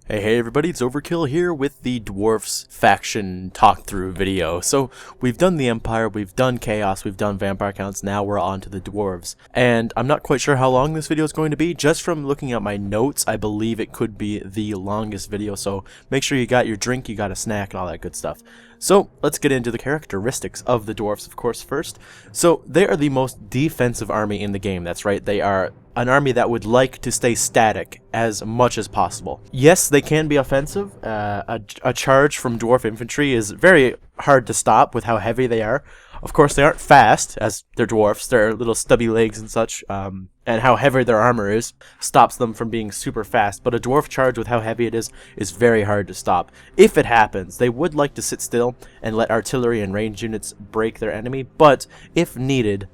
Hey everybody, it's Overkill here with the Dwarfs faction talk-through video. So, we've done the Empire, we've done Chaos, we've done Vampire Counts, now we're on to the Dwarves. And I'm not quite sure how long this video is going to be. Just from looking at my notes, I believe it could be the longest video, so make sure you got your drink, you got a snack, and all that good stuff. So, let's get into the characteristics of the Dwarfs, of course, first. So, they are the most defensive army in the game, that's right, they are an army that would like to stay static as much as possible. Yes, they can be offensive. A charge from dwarf infantry is very hard to stop with how heavy they are. Of course, they aren't fast, as they're dwarfs. They're little stubby legs and such, and how heavy their armor is stops them from being super fast. But a dwarf charge with how heavy it is very hard to stop. If it happens, they would like to sit still and let artillery and ranged units break their enemy, but if needed,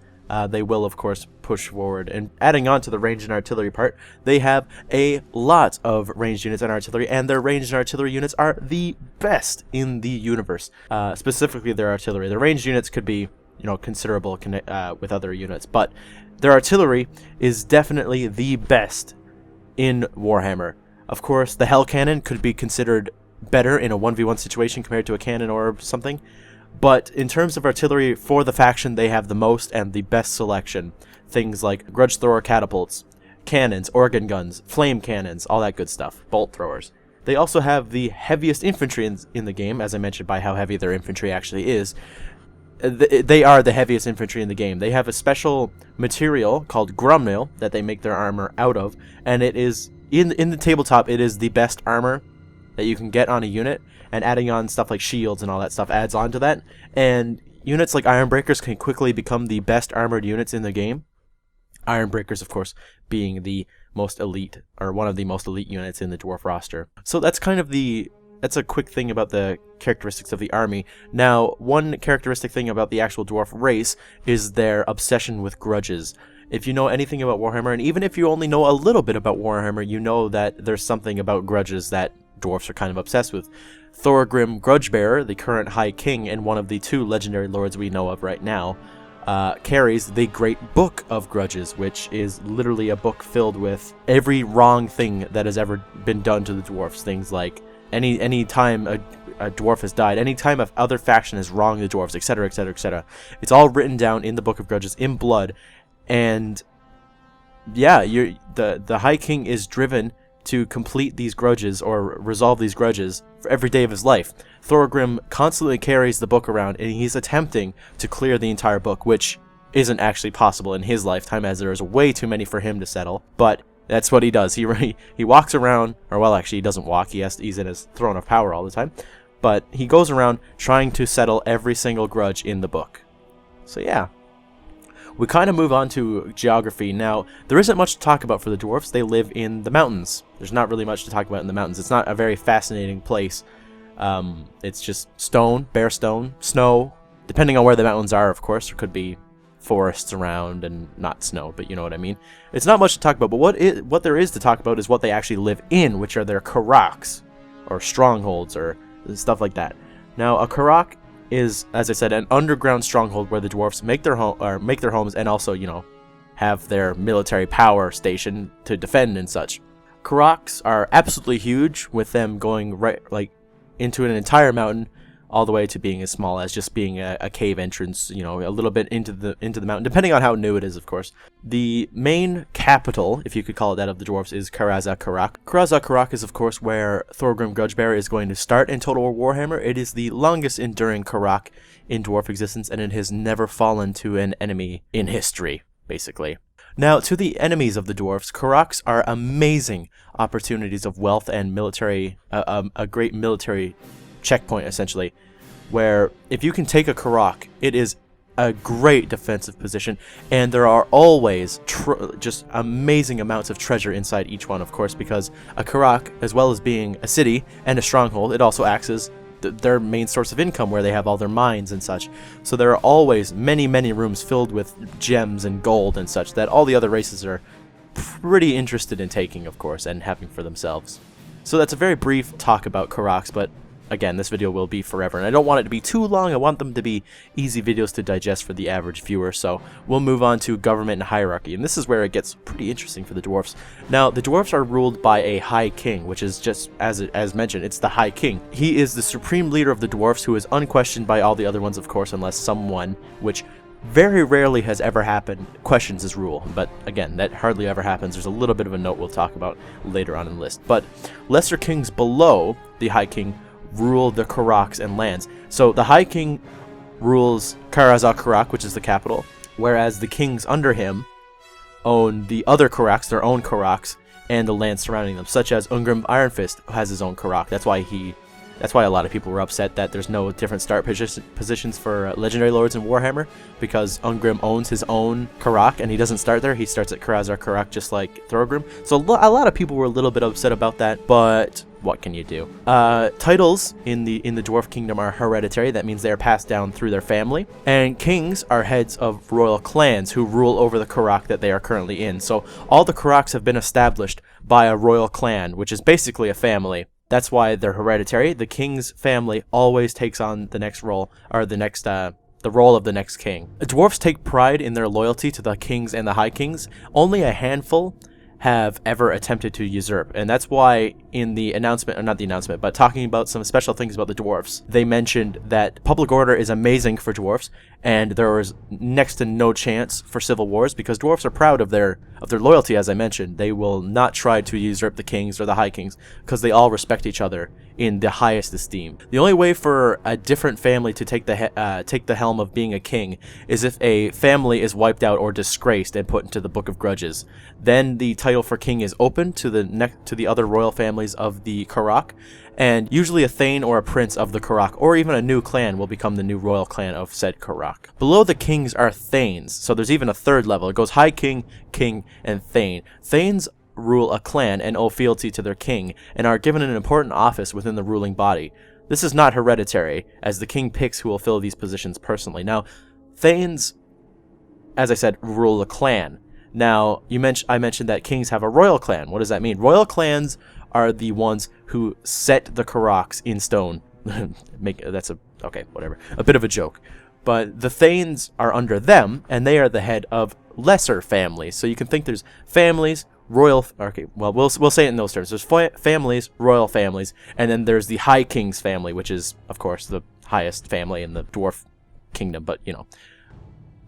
they will, of course, push forward. And adding on to the range and artillery part, they have a lot of ranged units and artillery, and their ranged and artillery units are the best in the universe. Specifically, their artillery. The ranged units could be, considerable with other units, but their artillery is definitely the best in Warhammer. Of course, the Hell Cannon could be considered better in a 1v1 situation compared to a cannon or something. But in terms of artillery for the faction, they have the most and the best selection. Things like grudge thrower catapults, cannons, organ guns, flame cannons, all that good stuff, bolt throwers. They also have the heaviest infantry in the game, as I mentioned by how heavy their infantry actually is. They are the heaviest infantry in the game. They have a special material called grummail that they make their armor out of, and it is, in the tabletop, it is the best armor that you can get on a unit, and adding on stuff like shields and all that stuff adds on to that, and units like Ironbreakers can quickly become the best armored units in the game. Ironbreakers, of course, being the most elite, or one of the most elite units in the Dwarf roster. So that's kind of that's a quick thing about the characteristics of the army. Now, one characteristic thing about the actual Dwarf race is their obsession with grudges. If you know anything about Warhammer, and even if you only know a little bit about Warhammer, you know that there's something about grudges that dwarfs are kind of obsessed with. Thorgrim Grudgebearer, the current High King and one of the two legendary lords we know of right now, carries the Great Book of Grudges, which is literally a book filled with every wrong thing that has ever been done to the dwarfs. Things like any time a dwarf has died, any time a other faction has wronged the dwarfs, etc., etc., etc. It's all written down in the Book of Grudges in blood, and yeah, the High King is driven to complete these grudges or resolve these grudges for every day of his life. Thorgrim constantly carries the book around, and he's attempting to clear the entire book, which isn't actually possible in his lifetime, as there is way too many for him to settle. But that's what he does. He walks around, or well, actually he doesn't walk. He's in his throne of power all the time. But he goes around trying to settle every single grudge in the book. So yeah. We kind of move on to geography. Now, there isn't much to talk about for the dwarfs. They live in the mountains. There's not really much to talk about in the mountains. It's not a very fascinating place. It's just stone, bare stone, snow. Depending on where the mountains are, of course, there could be forests around and not snow, but you know what I mean. It's not much to talk about, but what there is to talk about is what they actually live in, which are their karaks, or strongholds, or stuff like that. Now, a karak is, as I said, an underground stronghold where the dwarfs make their homes, and also, have their military power station to defend and such. Karaks are absolutely huge, with them going right into an entire mountain, all the way to being as small as just being a cave entrance, a little bit into the mountain, depending on how new it is, of course. The main capital, if you could call it that, of the dwarfs is Karak. Karak is, of course, where Thorgrim Grudgebearer is going to start in Total War Warhammer. It is the longest enduring Karak in dwarf existence, and it has never fallen to an enemy in history, basically. Now, to the enemies of the dwarfs, Karaks are amazing opportunities of wealth and military, a great military checkpoint, essentially, where if you can take a Karak, it is a great defensive position, and there are always just amazing amounts of treasure inside each one, of course, because a Karak, as well as being a city and a stronghold, it also acts as their main source of income, where they have all their mines and such. So there are always many, many rooms filled with gems and gold and such that all the other races are pretty interested in taking, of course, and having for themselves. So that's a very brief talk about Karaks, but again, this video will be forever, and I don't want it to be too long. I want them to be easy videos to digest for the average viewer. So we'll move on to government and hierarchy, and this is where it gets pretty interesting for the dwarfs. Now, the dwarfs are ruled by a high king, which is just, as mentioned, it's the high king. He is the supreme leader of the dwarfs, who is unquestioned by all the other ones, of course, unless someone, which very rarely has ever happened, questions his rule. But again, that hardly ever happens. There's a little bit of a note we'll talk about later on in the list. But lesser kings below the high king rule the Karaks and lands. So the high king rules Karazak, which is the capital, whereas the kings under him own the other Karaks, their own Karaks, and the lands surrounding them, such as Ungrim Ironfist has his own Karak. That's why a lot of people were upset that there's no different start positions for legendary lords in Warhammer, because Ungrim owns his own Karak and he doesn't start there. He starts at Karazar just like Thorgrim. So a lot of people were a little bit upset about that, but what can you do? Titles in the Dwarf Kingdom are hereditary. That means they are passed down through their family. And kings are heads of royal clans who rule over the Karak that they are currently in. So all the Karaks have been established by a royal clan, which is basically a family. That's why they're hereditary. The king's family always takes on the next role, or the role of the next king. Dwarfs take pride in their loyalty to the kings and the high kings. Only a handful have ever attempted to usurp, and that's why in the announcement, or not the announcement, but talking about some special things about the dwarfs, they mentioned that public order is amazing for dwarfs, and there was next to no chance for civil wars, because dwarfs are proud of their loyalty. As I mentioned, they will not try to usurp the kings or the high kings, because they all respect each other in the highest esteem. The only way for a different family to take the helm of being a king is if a family is wiped out or disgraced and put into the Book of Grudges. Then the title for king is open to the other royal families of the Karak, and usually a thane or a prince of the Karak, or even a new clan, will become the new royal clan of said Karak. Below the kings are thanes, so there's even a third level. It goes high king, king, and thane. Thanes rule a clan and owe fealty to their king, and are given an important office within the ruling body. This is not hereditary, as the king picks who will fill these positions personally. Now, thanes, as I said, rule a clan. Now, I mentioned that kings have a royal clan. What does that mean? Royal clans are the ones who set the Karaks in stone. Okay, whatever. A bit of a joke. But the thanes are under them, and they are the head of lesser families. So you can think there's families, we'll say it in those terms. There's families, royal families, and then there's the High King's family, which is, of course, the highest family in the Dwarf Kingdom, but, you know.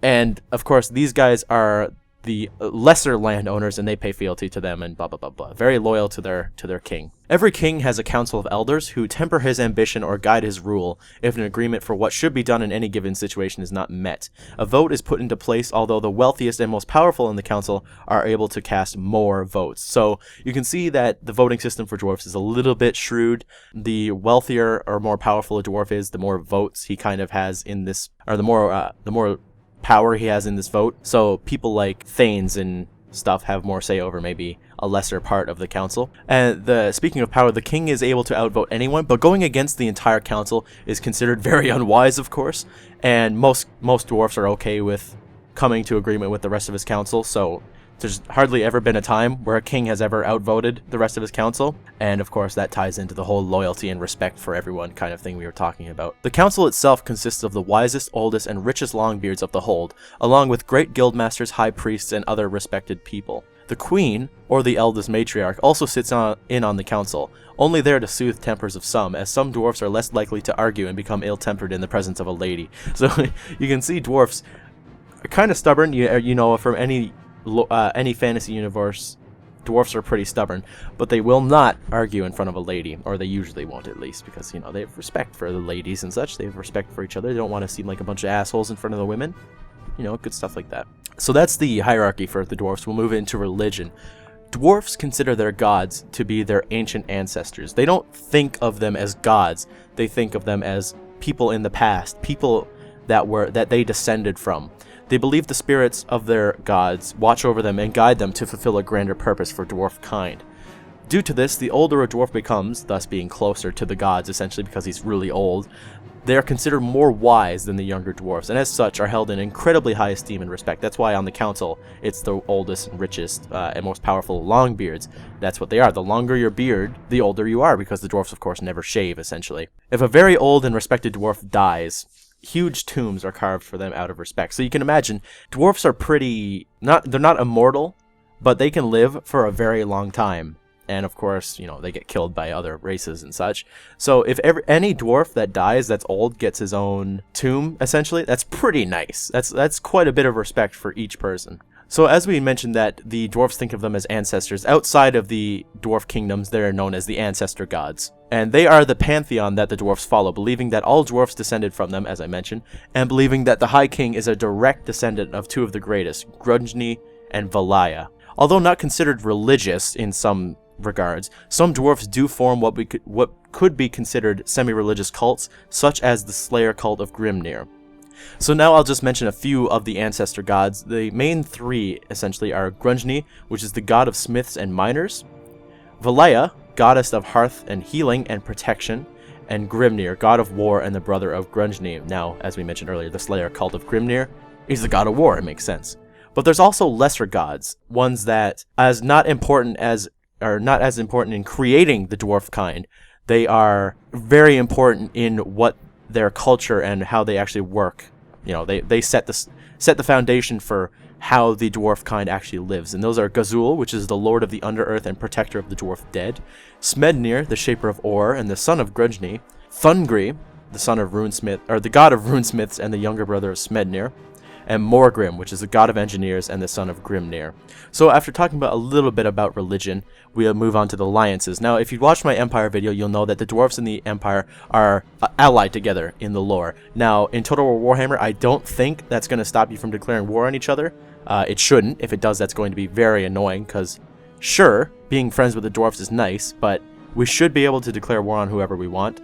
And, of course, these guys are the lesser landowners, and they pay fealty to them, and blah, blah, blah, blah. Very loyal to their king. Every king has a council of elders who temper his ambition or guide his rule if an agreement for what should be done in any given situation is not met. A vote is put into place, although the wealthiest and most powerful in the council are able to cast more votes. So you can see that the voting system for dwarfs is a little bit shrewd. The wealthier or more powerful a dwarf is, the more votes he kind of has in this, or the more power he has in this vote. So people like thanes and stuff have more say over maybe a lesser part of the council. And speaking of power, the king is able to outvote anyone, but going against the entire council is considered very unwise, of course. And most dwarfs are okay with coming to agreement with the rest of his council. So there's hardly ever been a time where a king has ever outvoted the rest of his council. And of course that ties into the whole loyalty and respect for everyone kind of thing we were talking about. The council itself consists of the wisest, oldest, and richest longbeards of the hold, along with great guildmasters, high priests, and other respected people. The queen, or the eldest matriarch, also sits in on the council, only there to soothe tempers of some, as some dwarfs are less likely to argue and become ill-tempered in the presence of a lady. So you can see dwarfs are kind of stubborn. You know, from any fantasy universe, dwarfs are pretty stubborn, but they will not argue in front of a lady, or they usually won't, at least, because, you know, they have respect for the ladies and such. They have respect for each other. They don't want to seem like a bunch of assholes in front of the women. You know, good stuff like that. So that's the hierarchy for the dwarfs. We'll move into religion. Dwarfs consider their gods to be their ancient ancestors. They don't think of them as gods. They think of them as people in the past, people that they descended from. They believe the spirits of their gods watch over them and guide them to fulfill a grander purpose for dwarf kind. Due to this, the older a dwarf becomes, thus being closer to the gods essentially because he's really old, They are considered more wise than the younger dwarfs, and as such are held in incredibly high esteem and respect. That's why on the council, it's the oldest and richest and most powerful longbeards. That's what they are. The longer your beard, the older you are, because the dwarfs, of course, never shave, essentially. If a very old and respected dwarf dies, huge tombs are carved for them out of respect. So you can imagine, dwarfs are they're not immortal, but they can live for a very long time. And of course, you know, they get killed by other races and such. So if any dwarf that dies that's old gets his own tomb, essentially, that's pretty nice. That's quite a bit of respect for each person. So as we mentioned that the dwarfs think of them as ancestors, outside of the dwarf kingdoms, they're known as the ancestor gods. And they are the pantheon that the dwarfs follow, believing that all dwarfs descended from them, as I mentioned, and believing that the High King is a direct descendant of two of the greatest, Grudges and Valaya. Although not considered religious in some regards, some dwarfs do form what could be considered semi-religious cults, such as the Slayer cult of Grimnir. So now I'll just mention a few of the ancestor gods. The main three essentially are Grudges, which is the god of smiths and miners, Valaya, goddess of hearth and healing and protection, and Grimnir, god of war and the brother of Grudges. Now, as we mentioned earlier, the Slayer cult of Grimnir is the god of war. It makes sense. But there's also lesser gods, ones that are not as important in creating the dwarf kind. They are very important in what their culture and how they actually work. You know, they set the foundation for how the dwarf kind actually lives. And those are Gazul, which is the lord of the underearth and protector of the dwarf dead, Smednir, the shaper of ore and the son of Grudges, Thungri, the son of runesmith, or the god of runesmiths and the younger brother of Smednir, and Morgrim, which is the god of engineers and the son of Grimnir. So after talking about a little bit about religion, we'll move on to the alliances. Now, if you watched my Empire video, you'll know that the dwarfs and the Empire are allied together in the lore. Now, in Total War Warhammer, I don't think that's going to stop you from declaring war on each other. It shouldn't. If it does, that's going to be very annoying, because sure, being friends with the dwarfs is nice, but we should be able to declare war on whoever we want.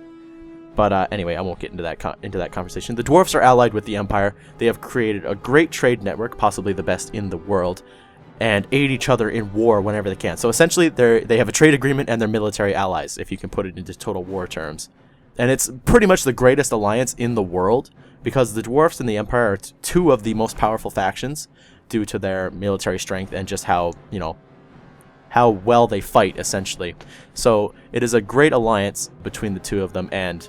But anyway, I won't get into that conversation. The dwarfs are allied with the Empire. They have created a great trade network, possibly the best in the world, and aid each other in war whenever they can. So essentially, they have a trade agreement and they're military allies, if you can put it into Total War terms. And it's pretty much the greatest alliance in the world, because the dwarfs and the Empire are two of the most powerful factions due to their military strength and just how well they fight, essentially. So it is a great alliance between the two of them, and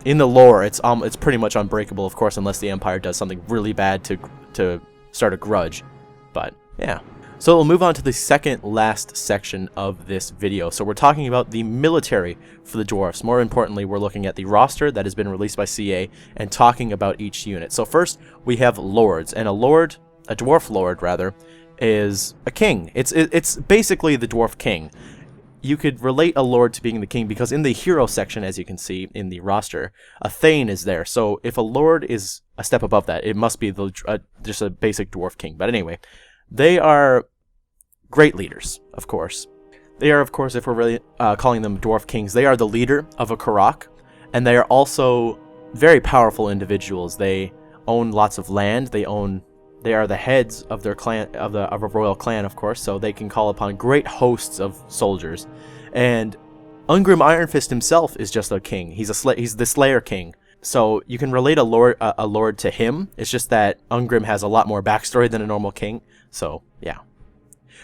in the lore, it's pretty much unbreakable, of course, unless the Empire does something really bad to start a grudge. But yeah. So we'll move on to the second last section of this video. So we're talking about the military for the dwarfs. More importantly, we're looking at the roster that has been released by CA and talking about each unit. So first, we have lords, and a dwarf lord rather, is a king. It's basically the dwarf king. You could relate a lord to being the king because in the hero section, as you can see in the roster, a thane is there. So if a lord is a step above that, it must be just a basic dwarf king. But anyway, they are great leaders, of course. They are, of course, if we're really calling them dwarf kings, they are the leader of a Karak, and they are also very powerful individuals. They own lots of land. They are the heads of their clan, of a royal clan, of course, so they can call upon great hosts of soldiers. And Ungrim Ironfist himself is just a king. He's the Slayer King. So you can relate a lord to him. It's just that Ungrim has a lot more backstory than a normal king. So yeah.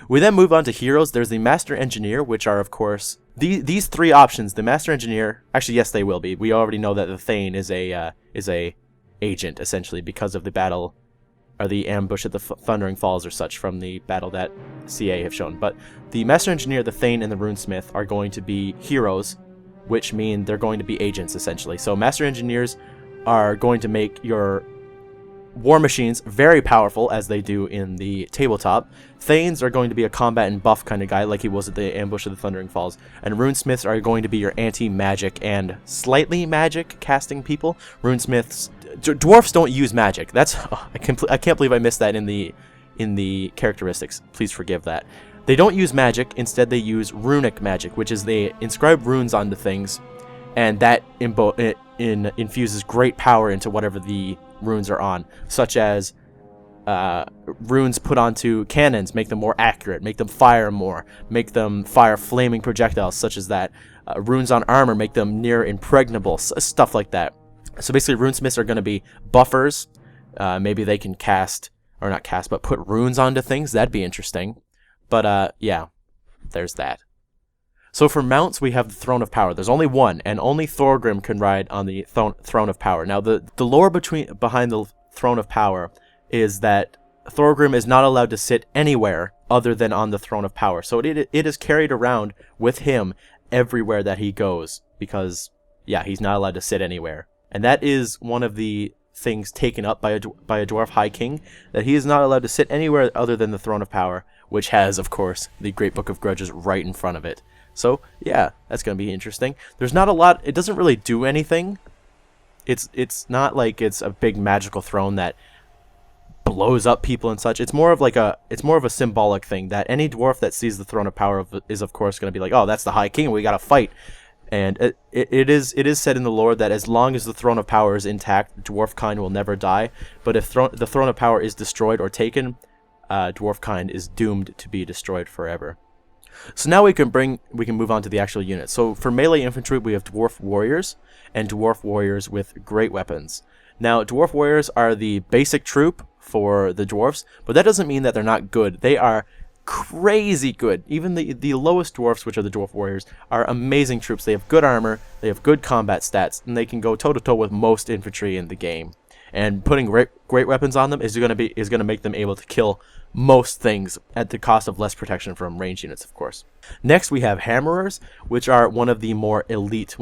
We then move on to heroes. There's the Master Engineer, which are, of course, these three options. The Master Engineer, actually, yes, they will be. We already know that the Thane is a agent, essentially, because of the battle, or the ambush at the Thundering Falls or such from the battle that CA have shown. But the Master Engineer, the Thane, and the Runesmith are going to be heroes, which mean they're going to be agents, essentially. So Master Engineers are going to make your war machines very powerful, as they do in the tabletop. Thanes are going to be a combat and buff kind of guy, like he was at the ambush of the Thundering Falls. And Runesmiths are going to be your anti-magic and slightly magic casting people. Runesmiths, dwarfs don't use magic. That's I can't believe I missed that in the characteristics. Please forgive that. They don't use magic. Instead, they use runic magic, which is they inscribe runes onto things, and that infuses great power into whatever the runes are on, such as runes put onto cannons make them more accurate, make them fire more, make them fire flaming projectiles, such as that. Runes on armor make them near impregnable, stuff like that. So basically, runesmiths are going to be buffers. Maybe they can cast, or not cast, but put runes onto things. That'd be interesting. But yeah, there's that. So for mounts, we have the Throne of Power. There's only one, and only Thorgrim can ride on the Throne of Power. Now, the lore behind the Throne of Power is that Thorgrim is not allowed to sit anywhere other than on the Throne of Power. So it is carried around with him everywhere that he goes, because, yeah, he's not allowed to sit anywhere. And that is one of the things taken up by a Dwarf High King, that he is not allowed to sit anywhere other than the Throne of Power, which has, of course, the Great Book of Grudges right in front of it. So, yeah, that's going to be interesting. There's not a lot, it doesn't really do anything. It's not like it's a big magical throne that blows up people and such. It's more of a symbolic thing that any dwarf that sees the Throne of Power is of course going to be like, oh, that's the High King, we got to fight. And it is said in the lore that as long as the Throne of Power is intact, dwarfkind will never die. But if the Throne of Power is destroyed or taken, dwarfkind is doomed to be destroyed forever. So now we can move on to the actual units. So for melee infantry, we have dwarf warriors and dwarf warriors with great weapons. Now, dwarf warriors are the basic troop for the dwarfs, but that doesn't mean that they're not good. They are crazy good. Even the lowest dwarfs, which are the dwarf warriors, are amazing troops. They have good armor, they have good combat stats, and they can go toe-to-toe with most infantry in the game. And putting great weapons on them is going to make them able to kill most things at the cost of less protection from range units, of course. Next, we have hammerers, which are one of the most elite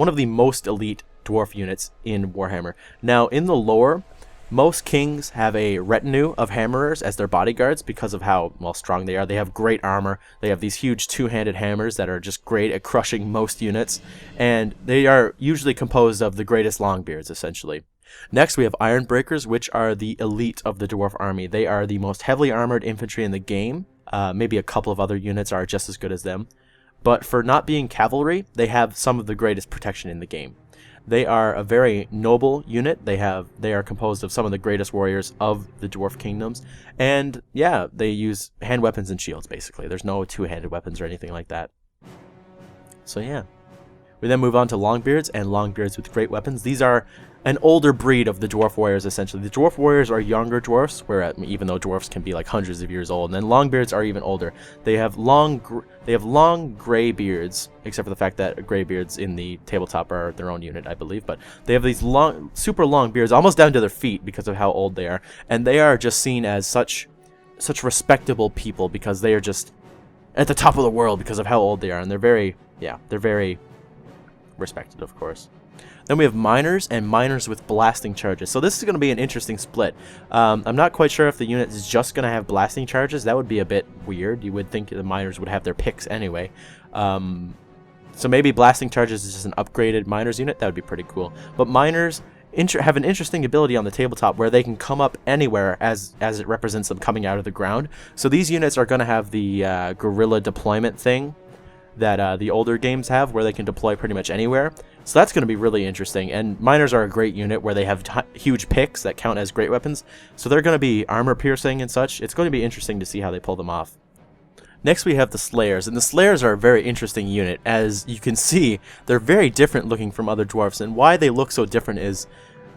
dwarf units in Warhammer. Now, in the lore, most kings have a retinue of hammerers as their bodyguards because of how, well, strong they are. They have great armor. They have these huge two-handed hammers that are just great at crushing most units. And they are usually composed of the greatest longbeards, essentially. Next, we have Ironbreakers, which are the elite of the dwarf army. They are the most heavily armored infantry in the game. Maybe a couple of other units are just as good as them. But for not being cavalry, they have some of the greatest protection in the game. They are a very noble unit. They are composed of some of the greatest warriors of the dwarf kingdoms. And yeah, they use hand weapons and shields, basically. There's no two-handed weapons or anything like that. So yeah. We then move on to Longbeards and Longbeards with great weapons. These are an older breed of the dwarf warriors, essentially. The dwarf warriors are younger dwarfs, where even though dwarfs can be like hundreds of years old, and then Longbeards are even older. They have long gray beards, except for the fact that gray beards in the tabletop are their own unit, I believe. But they have these long, super long beards, almost down to their feet because of how old they are, and they are just seen as such respectable people because they are just at the top of the world because of how old they are, and they're very respected, of course. Then we have miners and miners with blasting charges. So this is going to be an interesting split. I'm not quite sure if the unit is just going to have blasting charges. That would be a bit weird. You would think the miners would have their picks anyway. So maybe blasting charges is just an upgraded miners unit. That would be pretty cool. But miners have an interesting ability on the tabletop where they can come up anywhere as it represents them coming out of the ground. So these units are going to have the guerrilla deployment thing that the older games have, where they can deploy pretty much anywhere. So that's going to be really interesting. And miners are a great unit where they have huge picks that count as great weapons. So they're going to be armor piercing and such. It's going to be interesting to see how they pull them off. Next we have the Slayers, and the Slayers are a very interesting unit. As you can see, they're very different looking from other dwarfs, and why they look so different is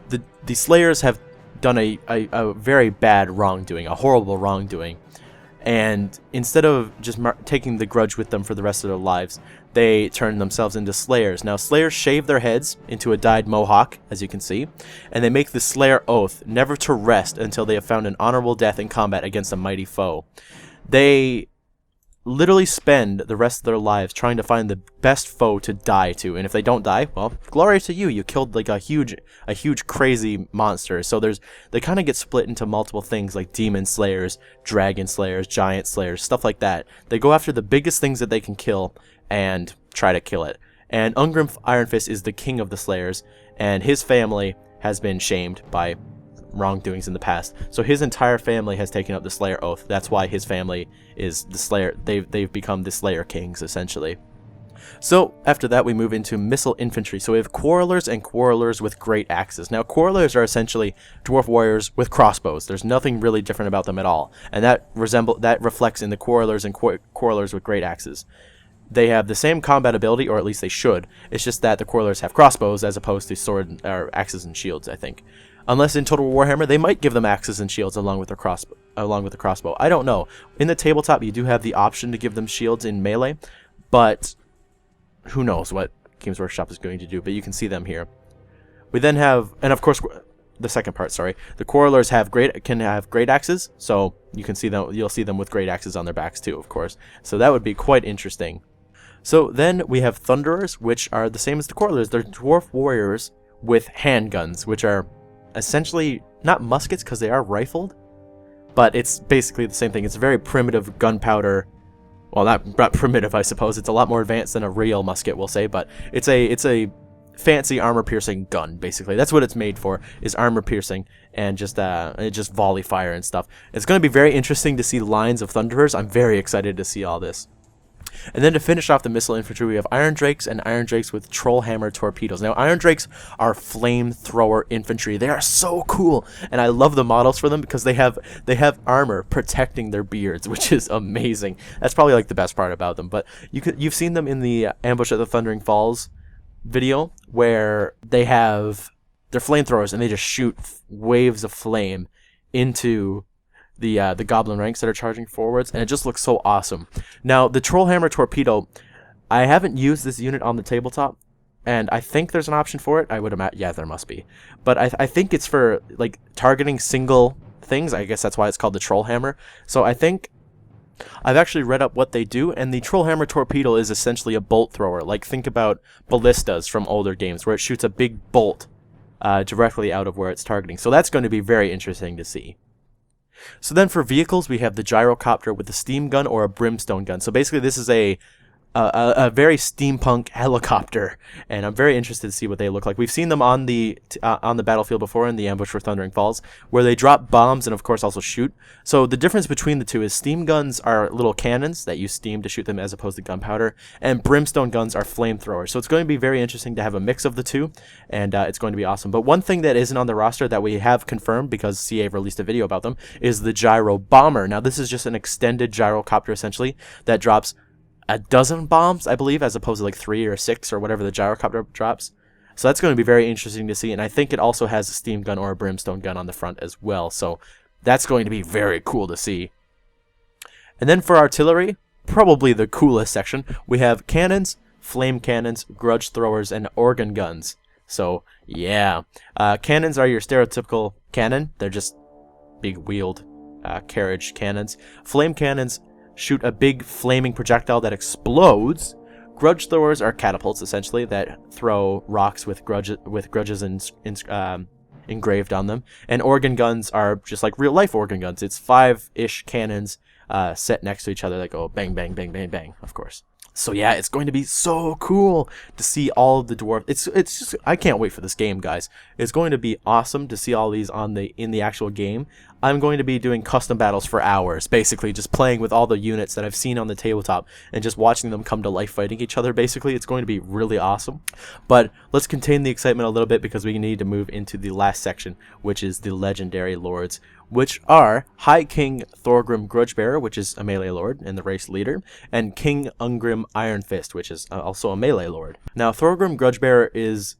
the Slayers have done a very bad wrongdoing, a horrible wrongdoing. And instead of just taking the grudge with them for the rest of their lives, they turn themselves into Slayers. Now, Slayers shave their heads into a dyed mohawk, as you can see, and they make the Slayer oath never to rest until they have found an honorable death in combat against a mighty foe. They literally spend the rest of their lives trying to find the best foe to die to, and if they don't die, well, glory to you, you killed like a huge crazy monster. So they kind of get split into multiple things like demon slayers, dragon slayers, giant slayers, stuff like that. They go after the biggest things that they can kill and try to kill it. And Ungrim Ironfist is the king of the Slayers, and his family has been shamed by wrongdoings in the past. So his entire family has taken up the Slayer oath. That's why his family is the Slayer. They've become the Slayer kings, essentially. So after that, we move into missile infantry. So we have quarrelers and quarrelers with great axes. Now, quarrelers are essentially dwarf warriors with crossbows. There's nothing really different about them at all, and that reflects in the quarrelers and quarrelers with great axes. they have the same combat ability, or at least they should. It's just that the Quarrelers have crossbows as opposed to sword or axes and shields, I think. Unless in Total Warhammer, they might give them axes and shields along with the crossbow. I don't know. In the tabletop, you do have the option to give them shields in melee, but who knows what Games Workshop is going to do, but you can see them here. We then have, and of course, the second part, sorry, the Quarrelers can have great axes, so you can see them. You'll see them with great axes on their backs too, of course. So that would be quite interesting. So then we have Thunderers, which are the same as the Quarrelers. They're dwarf warriors with handguns, which are essentially not muskets because they are rifled, but it's basically the same thing. It's a very primitive gunpowder. Well, not primitive, I suppose. It's a lot more advanced than a real musket, we'll say, but it's a fancy armor-piercing gun, basically. That's what it's made for, is armor-piercing and just volley fire and stuff. It's going to be very interesting to see lines of Thunderers. I'm very excited to see all this. And then to finish off the missile infantry, we have Iron Drakes and Iron Drakes with Trollhammer torpedoes. Now, Iron Drakes are flamethrower infantry. They are so cool, and I love the models for them because they have armor protecting their beards, which is amazing. That's probably like the best part about them. But you've seen them in the Ambush at the Thundering Falls video where they're flamethrowers and they just shoot waves of flame into the goblin ranks that are charging forwards, and it just looks so awesome. Now, the Trollhammer torpedo, I haven't used this unit on the tabletop, and I think there's an option for it. I would imagine, yeah, there must be. But I think it's for like targeting single things. I guess that's why it's called the Trollhammer. So I think I've actually read up what they do, and the Trollhammer torpedo is essentially a bolt thrower. Like, think about ballistas from older games, where it shoots a big bolt directly out of where it's targeting. So that's going to be very interesting to see. So then for vehicles, we have the gyrocopter with a steam gun or a brimstone gun. So basically this is a very steampunk helicopter, and I'm very interested to see what they look like. We've seen them on the battlefield before in the Ambush for Thundering Falls, where they drop bombs and of course also shoot. So the difference between the two is steam guns are little cannons that use steam to shoot them as opposed to gunpowder, and brimstone guns are flamethrowers. So it's going to be very interesting to have a mix of the two, and it's going to be awesome. But one thing that isn't on the roster that we have confirmed, because CA released a video about them, is the gyro bomber. Now this is just an extended gyrocopter essentially that drops a dozen bombs, I believe, as opposed to like 3 or 6 or whatever the gyrocopter drops. So that's going to be very interesting to see, and I think it also has a steam gun or a brimstone gun on the front as well. So that's going to be very cool to see. And then for artillery, probably the coolest section, we have cannons, flame cannons, grudge throwers, and organ guns. So yeah, cannons are your stereotypical cannon. They're just big wheeled carriage cannons. Flame cannons shoot a big flaming projectile that explodes. Grudge throwers are catapults, essentially, that throw rocks with grudges engraved on them. And organ guns are just like real life organ guns. It's 5-ish cannons set next to each other that go bang, bang, bang, bang, bang, of course. So yeah, it's going to be so cool to see all of the dwarf. It's just, I can't wait for this game, guys. It's going to be awesome to see all these in the actual game. I'm going to be doing custom battles for hours, basically just playing with all the units that I've seen on the tabletop and just watching them come to life fighting each other, basically. It's going to be really awesome. But let's contain the excitement a little bit because we need to move into the last section, which is the legendary lords, which are High King Thorgrim Grudgebearer, which is a melee lord and the race leader, and King Ungrim Iron Fist, which is also a melee lord. Now, Thorgrim Grudgebearer is,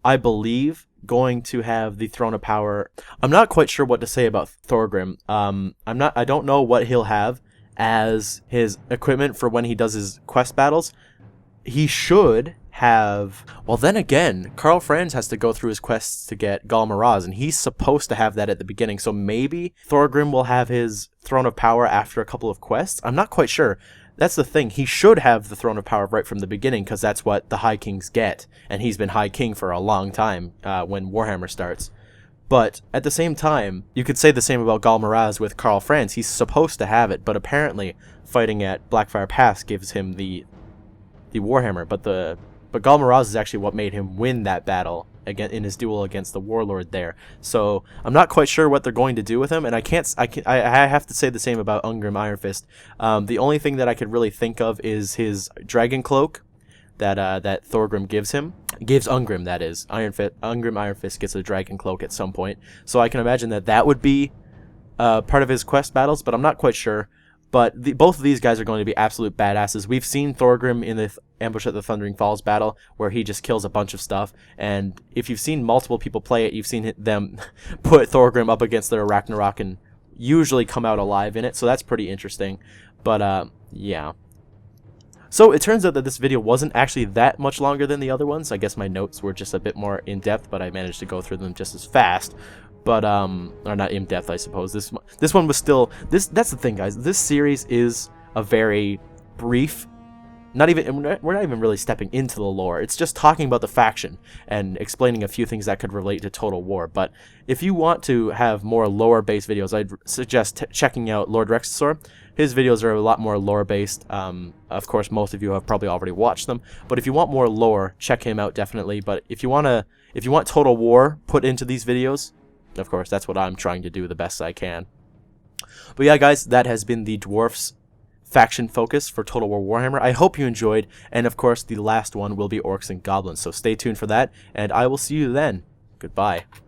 I believe, going to have the Throne of Power. I'm not quite sure what to say about Thorgrim. I don't know what he'll have as his equipment for when he does his quest battles. He should have, well, then again, Karl Franz has to go through his quests to get Gal Maraz, and he's supposed to have that at the beginning. So maybe Thorgrim will have his Throne of Power after a couple of quests. I'm not quite sure. That's the thing. He should have the Throne of Power right from the beginning because that's what the High Kings get. And he's been High King for a long time when Warhammer starts. But at the same time, you could say the same about Gal Maraz with Karl Franz. He's supposed to have it, but apparently fighting at Blackfire Pass gives him the Warhammer. But Gal Maraz is actually what made him win that battle again in his duel against the Warlord there. So I'm not quite sure what they're going to do with him, and I have to say the same about Ungrim Iron Fist. The only thing that I could really think of is his dragon cloak that Thorgrim gives him. Gives Ungrim, that is. Ungrim Iron Fist gets a dragon cloak at some point. So I can imagine that would be part of his quest battles, but I'm not quite sure. But both of these guys are going to be absolute badasses. We've seen Thorgrim in the Ambush at the Thundering Falls battle, where he just kills a bunch of stuff. And if you've seen multiple people play it, you've seen them put Thorgrim up against their Ragnarok and usually come out alive in it. So that's pretty interesting. But yeah. So it turns out that this video wasn't actually that much longer than the other ones. I guess my notes were just a bit more in-depth, but I managed to go through them just as fast. But or not in depth, I suppose. This one was still that's the thing, guys. This series is a very brief, we're not even really stepping into the lore. It's just talking about the faction and explaining a few things that could relate to Total War. But if you want to have more lore-based videos, I'd suggest checking out Lord Rexasaur. His videos are a lot more lore-based. Of course, most of you have probably already watched them. But if you want more lore, check him out definitely. But if you want Total War put into these videos, of course, that's what I'm trying to do the best I can. But yeah, guys, that has been the Dwarfs faction focus for Total War Warhammer. I hope you enjoyed, and of course, the last one will be Orcs and Goblins, so stay tuned for that, and I will see you then. Goodbye.